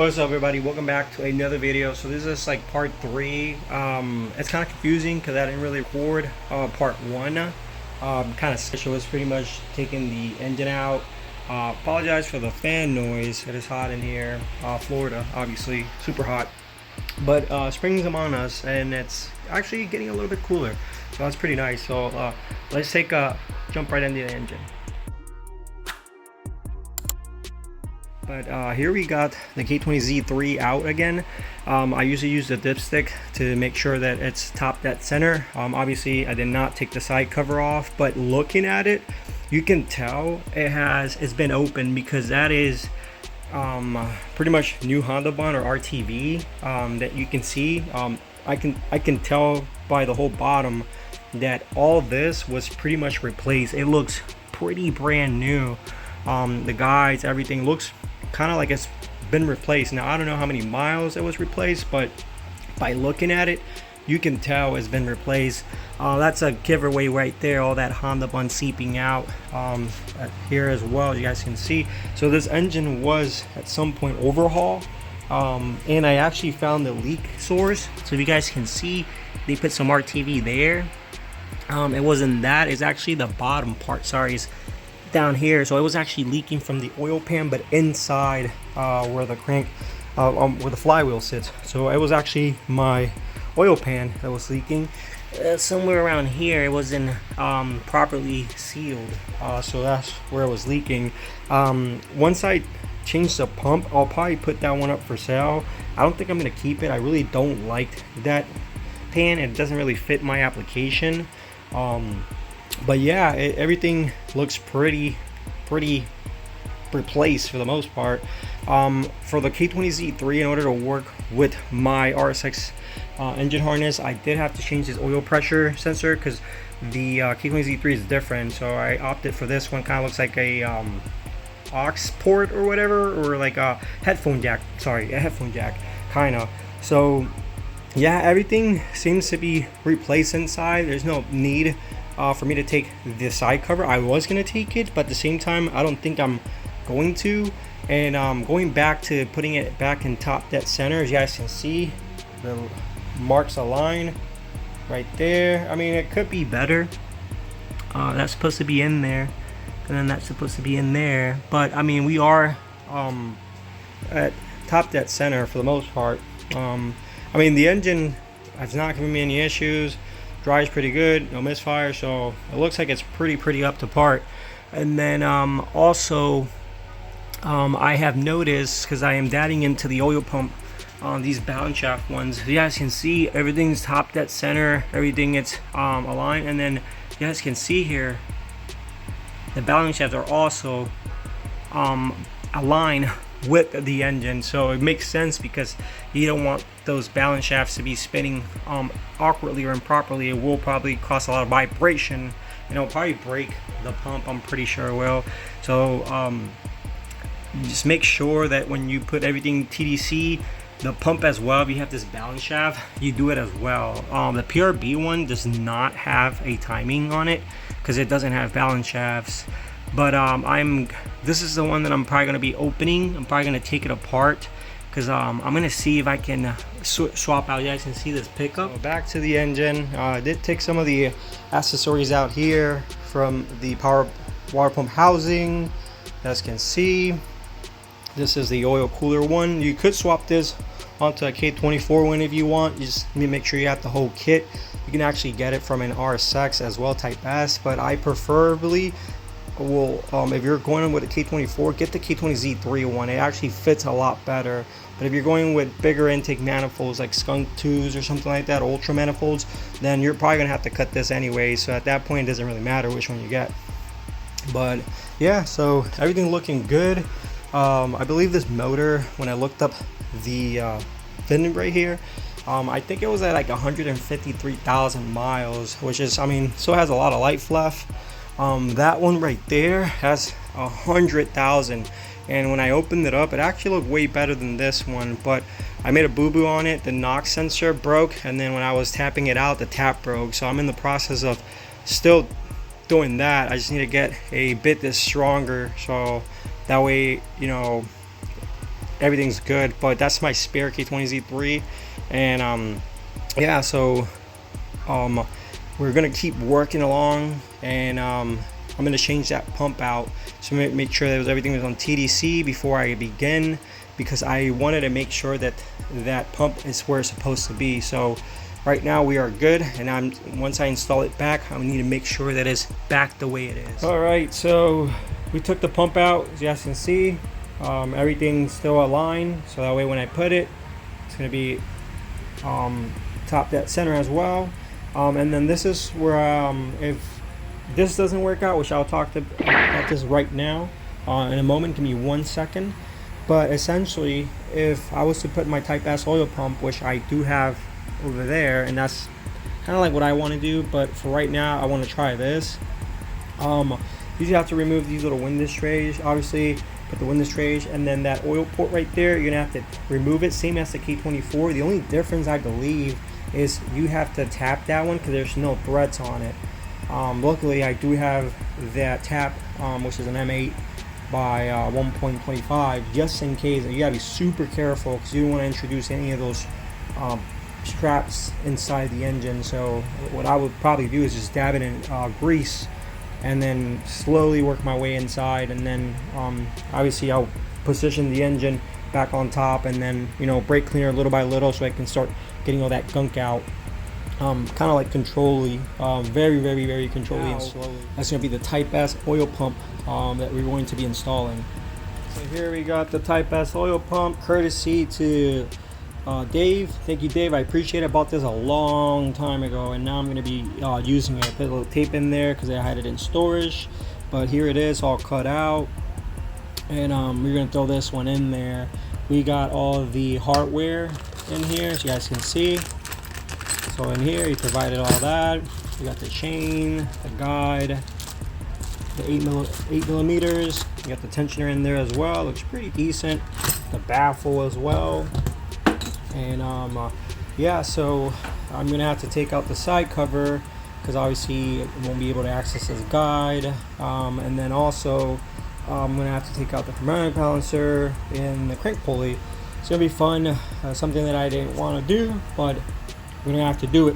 What's up, everybody? Welcome back to another video. So this is like part 3. It's kind of confusing because I didn't really record part 1. Kind of special. It's pretty much taking the engine out. Apologize for the fan noise. It is hot in here. Florida, obviously, super hot. But spring's among us, and it's actually getting a little bit cooler. So that's pretty nice. So let's take a jump right into the engine. But here we got the K20Z3 out again. I usually use the dipstick to make sure that it's top dead center. Obviously I did not take the side cover off, but looking at it, you can tell it's been open, because that is pretty much new Honda bond or RTV that you can see. I can tell by the whole bottom that all this was pretty much replaced. It looks pretty brand new. The guides, everything looks kind of like it's been replaced. Now I don't know how many miles it was replaced, but by looking at it, you can tell it's been replaced. That's a giveaway right there, all that Honda bond seeping out here as well, you guys can see. So this engine was at some point overhauled, and I actually found the leak source. So if you guys can see, they put some RTV there. It wasn't that, it's actually the bottom part, sorry, it's down here. So it was actually leaking from the oil pan, but inside where the crank where the flywheel sits. So it was actually my oil pan that was leaking. Somewhere around here, it wasn't properly sealed, so that's where it was leaking. Once I change the pump, I'll probably put that one up for sale. I don't think I'm gonna keep it. I really don't like that pan. It doesn't really fit my application. But yeah, everything looks pretty replaced for the most part. For the K20Z3, in order to work with my RSX engine harness, I did have to change this oil pressure sensor, because the K20Z3 is different. So I opted for this one. Kind of looks like a aux port or whatever, or like a headphone jack. Sorry, a headphone jack, kind of. So yeah, everything seems to be replaced inside. There's no need for me to take the side cover. I was gonna take it, but at the same time, I don't think I'm going to. And going back to putting it back in top dead center, as you guys can see, the marks a line right there. I mean, it could be better. That's supposed to be in there, and then that's supposed to be in there. But I mean, we are at top dead center for the most part. I mean, the engine has not given me any issues. Drives pretty good, no misfire, so it looks like it's pretty up to part. And then also I have noticed, because I am dadding into the oil pump on these balance shaft ones, you guys can see everything's top dead center, everything it's aligned. And then you guys can see here the balance shafts are also aligned with the engine. So it makes sense, because you don't want those balance shafts to be spinning awkwardly or improperly. It will probably cause a lot of vibration, and it'll probably break the pump. I'm pretty sure it will. So just make sure that when you put everything TDC, the pump as well, if you have this balance shaft, you do it as well. The PRB one does not have a timing on it, because it doesn't have balance shafts. But this is the one that I'm probably going to be opening. I'm probably going to take it apart, because I'm going to see if I can swap out. You guys can see this pickup. So back to the engine. I did take some of the accessories out here from the power water pump housing. You guys can see this is the oil cooler one. You could swap this onto a K24 one if you want. You just need to make sure you have the whole kit. You can actually get it from an RSX as well, Type S, but I preferably will, if you're going with a K24, get the K20Z3 one. It actually fits a lot better. But if you're going with bigger intake manifolds like Skunk 2s or something like that, ultra manifolds, then you're probably gonna have to cut this anyway. So at that point, it doesn't really matter which one you get. But yeah, so everything looking good. I believe this motor, when I looked up the VIN right here, I think it was at like 153,000 miles, which is, I mean, still has a lot of life left. That one right there has 100,000, and when I opened it up, it actually looked way better than this one. But I made a boo-boo on it. The NOx sensor broke, and then when I was tapping it out, the tap broke. So I'm in the process of still doing that. I just need to get a bit this stronger, so that way, you know, everything's good. But that's my spare K20Z3, and yeah, so we're gonna keep working along, and I'm gonna change that pump out, so make sure that everything was on TDC before I begin, because I wanted to make sure that that pump is where it's supposed to be. So right now we are good, and once I install it back, I need to make sure that it's back the way it is. All right, so we took the pump out, as you guys can see. Everything's still aligned, so that way when I put it, it's gonna be top that center as well. And then this is where if this doesn't work out, which I'll talk about this right now in a moment, give me 1 second. But essentially, if I was to put my Type S oil pump, which I do have over there, and that's kind of like what I want to do, but for right now I want to try this. You have to remove these little window trays, obviously put the window trays, and then that oil port right there, you're gonna have to remove it, same as the K24. The only difference, I believe, is you have to tap that one because there's no threads on it. Luckily I do have that tap, which is an M8 by 1.25, just in case. You gotta be super careful because you don't want to introduce any of those straps inside the engine. So what I would probably do is just dab it in grease, and then slowly work my way inside, and then obviously I'll position the engine back on top, and then, you know, brake cleaner little by little so I can start getting all that gunk out. Kind of like controlly, very controlly and slowly. That's going to be the Type S oil pump that we're going to be installing. So here we got the Type S oil pump, courtesy to Dave. Thank you, Dave. I appreciate it. I bought this a long time ago, and now I'm going to be using it. I put a little tape in there because I had it in storage, but here it is all cut out, and we're going to throw this one in there. We got all the hardware in here, so you guys can see. So in here you provided all that. You got the chain, the guide, the 8 millimeters. You got the tensioner in there as well, looks pretty decent. The baffle as well. And yeah, so I'm gonna have to take out the side cover because obviously it won't be able to access this guide. And then also I'm gonna have to take out the command balancer and the crank pulley. It's gonna be fun, something that I didn't want to do, but we're gonna have to do it.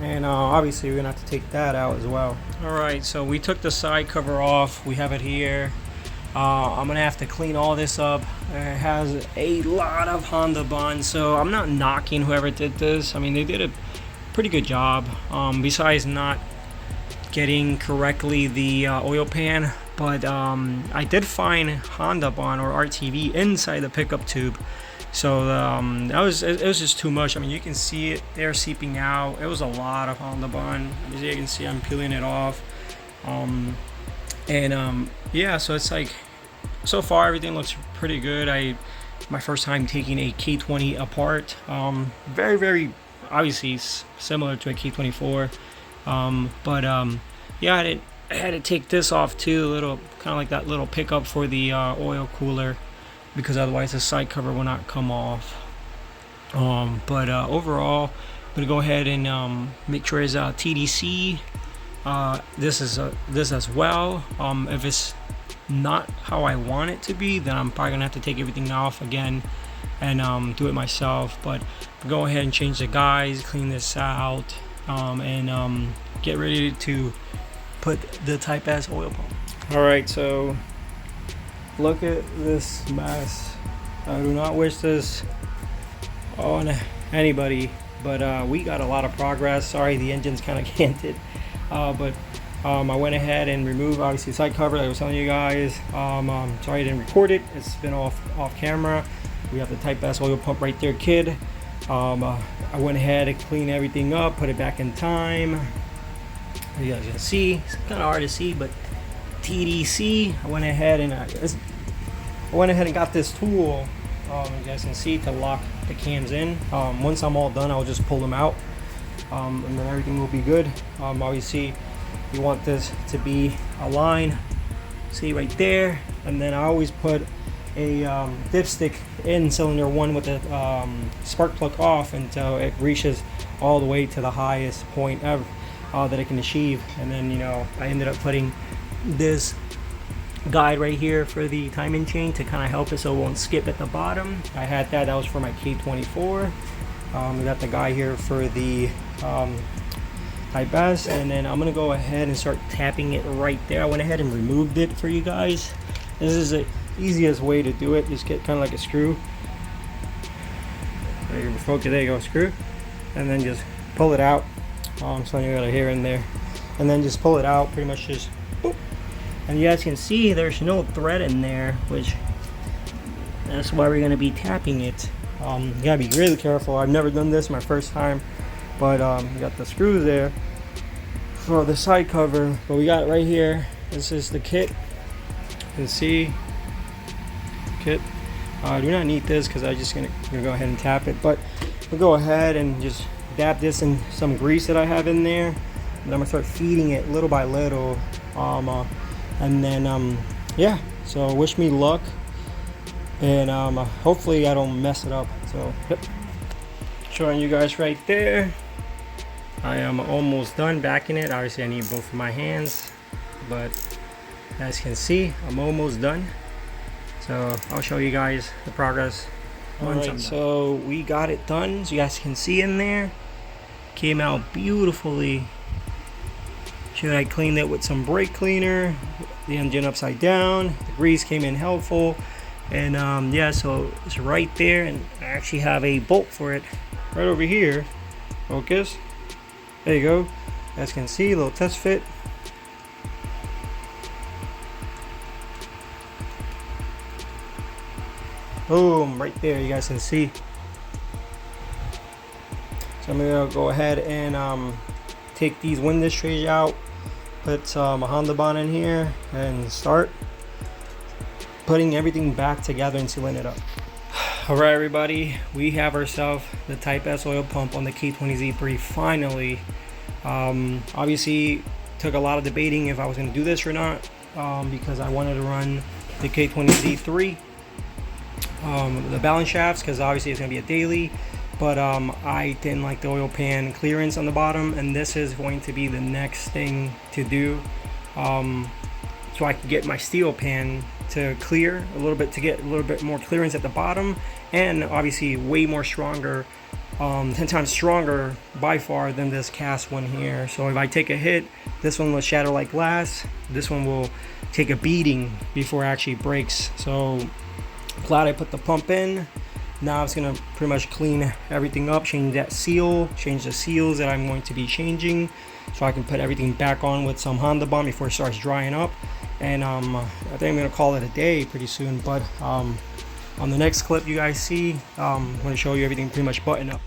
And obviously we're gonna have to take that out as well. All right, so we took the side cover off. We have it here. I'm gonna have to clean all this up. It has a lot of Honda bonds, so I'm not knocking whoever did this. I mean, they did a pretty good job, besides not getting correctly the oil pan. But I did find Honda bond or RTV inside the pickup tube. So it was just too much. I mean, you can see it there seeping out. It was a lot of Honda bond. As you can see, I'm peeling it off. Yeah, so it's like, so far everything looks pretty good. My first time taking a K20 apart. Very obviously similar to a K24. Yeah, I had to take this off too, kind of like that little pickup for the oil cooler, because otherwise the side cover will not come off. Overall, I'm gonna go ahead and make sure it's TDC. This as well. If it's not how I want it to be, then I'm probably gonna have to take everything off again and do it myself. But go ahead and change the guides, clean this out, and get ready to put the Type S oil pump. All right, so look at this mess. I do not wish this on anybody, but we got a lot of progress. Sorry, the engine's kind of canted, but I went ahead and removed obviously the side cover that I was telling you guys. Sorry I didn't record it. It's been off camera. We have the Type S oil pump right there, kid. I went ahead and cleaned everything up, put it back in time. You guys can see, it's kind of hard to see, but TDC. I went ahead and got this tool, you guys can see, to lock the cams in. Once I'm all done, I'll just pull them out, and then everything will be good. Obviously you want this to be aligned, see right there, and then I always put a dipstick in cylinder 1 with the spark plug off until it reaches all the way to the highest point ever that it can achieve. And then, you know, I ended up putting this guide right here for the timing chain to kind of help it so it won't skip at the bottom. I had that was for my K24. We got the guide here for the Type S, and then I'm gonna go ahead and start tapping it right there. I went ahead and removed it for you guys. This is the easiest way to do it. Just get kind of like a screw. There you go, screw, and then just pull it out. So you got a hair in there, and then just pull it out. Pretty much just boop. And you guys can see there's no thread in there, which that's why we're gonna be tapping it. You gotta be really careful. I've never done this, my first time, but you got the screws there for the side cover. But we got it right here. This is the kit. You can see kit. I do not need this because I'm just gonna go ahead and tap it, but we'll go ahead and just dab this in some grease that I have in there, and I'm gonna start feeding it little by little, and then yeah, so wish me luck, and hopefully I don't mess it up. So yep, showing you guys right there, I am almost done backing it. Obviously I need both of my hands, but as you can see, I'm almost done. So I'll show you guys the progress. Alright, so we got it done. As you guys can see in there, came out beautifully. Should I cleaned it with some brake cleaner, the engine upside down, the grease came in helpful, and yeah, so it's right there, and I actually have a bolt for it right over here. Focus. There you go. As you can see, a little test fit. Boom, right there, you guys can see. So I'm gonna go ahead and take these window trays out, put some Honda bond in here, and start putting everything back together and sealing it up. Alright everybody, we have ourselves the Type S oil pump on the K20Z3 finally. Obviously took a lot of debating if I was going to do this or not, because I wanted to run the K20Z3, the balance shafts, because obviously it's going to be a daily, but I didn't like the oil pan clearance on the bottom, and this is going to be the next thing to do, so I can get my steel pan to clear a little bit, to get a little bit more clearance at the bottom, and obviously way more stronger, 10 times stronger by far than this cast one here. So if I take a hit, this one will shatter like glass, this one will take a beating before it actually breaks. So glad I put the pump in. Now it's gonna pretty much clean everything up, change that seal, change the seals that I'm going to be changing, so I can put everything back on with some Honda bond before it starts drying up. And I think I'm gonna call it a day pretty soon. But on the next clip you guys see, I'm gonna show you everything pretty much button up.